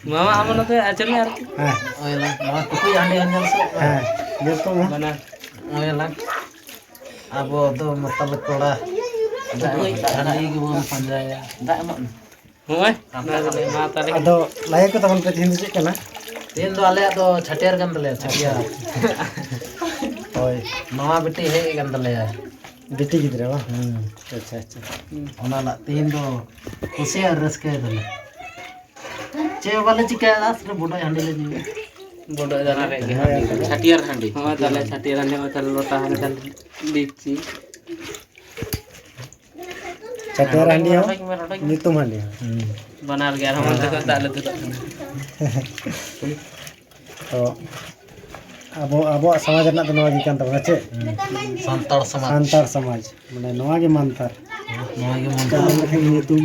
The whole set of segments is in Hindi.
Mama aman tuh acaranya arti. Oh ya lah, mama tukui handi anjal so. Dia tuh mah. Benar. Oh ya lah. Abo tuh मतलब थोड़ा handi के वो पंजाया. Dak emang. Mau mata lagi. Ado layak ko taman pe Hindu cik kana. तीन तो आले तो छठियार गंद ले छठियार Oi, नवा बेटी है गंद ले बेटी गिदरे बा. अच्छा अच्छा. ओना ला तीन तो खुशियार रस्के दले चे वाले चिका दास रे बुडा हंडी ले जी Bodoh jalan lagi. छठियार हंडी Oh, tale chatiran ne tale lota hane tale dici. Chatera handi ho. Nitum handi. Benar gaya hama tuh tale tuh. तो अब समाज रना तो नवा गिकान तब अच्छे संतार समाज संतार समाज माने नवा के मानतार नवा के मन चल लखे ये तुम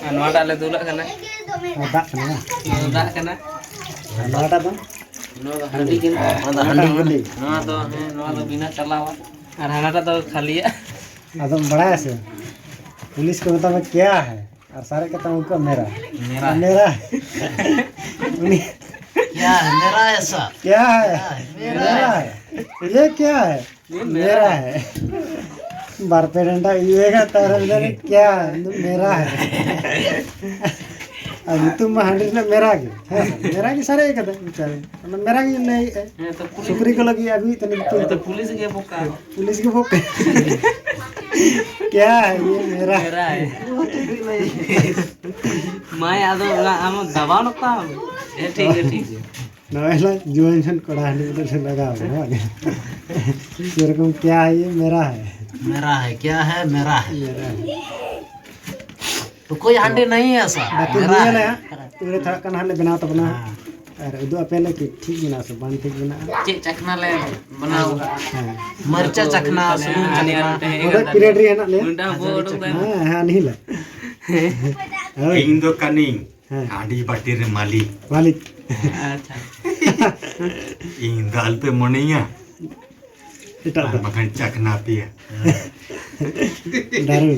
Anu ada le dulu kana. dak kana Dak kana. नवाटा तो No handi kin. ada handi No to bina chalawa. Ar hanata to khali ya. आदम बड़ा है पुलिस को बता मैं क्या है और सारे कहता हूँ उनका मेरा मेरा क्या है मेरा ऐसा क्या है मेरा है ये क्या है मेरा है बार पेरेंटा ये का तारा क्या है मेरा है अब तुम हंड्रेड में मेरा की सारे कहते बेचारे मेरा की नहीं है शुक्री को लगी अभी तो पुलिस के बोका. पुलिस के फोक क्या है ये मेरा Merah ya. Mai ado na amo dawa no ka. ठीक है. नवेला जुएंशन कोड़ा हंडी उधर से लगा हुआ है तेरे को क्या है ये मेरा है क्या है मेरा है मेरा है तो कोई हंडी नहीं है ऐसा बाकी मेरा ये है ना पूरे थोड़ा कन हले बना तो बना अरे उधर पहले की ठीक बना सब बन ठीक बना Cik cakna le बनाओ. मरचा चखना सुन उधर पीरियड है ना ले Undang bodoh kan. हां नहीं ले Indo kaning adi batir malik मालिक Acha. Indo alpe monia इटा makan cak napi ya दारू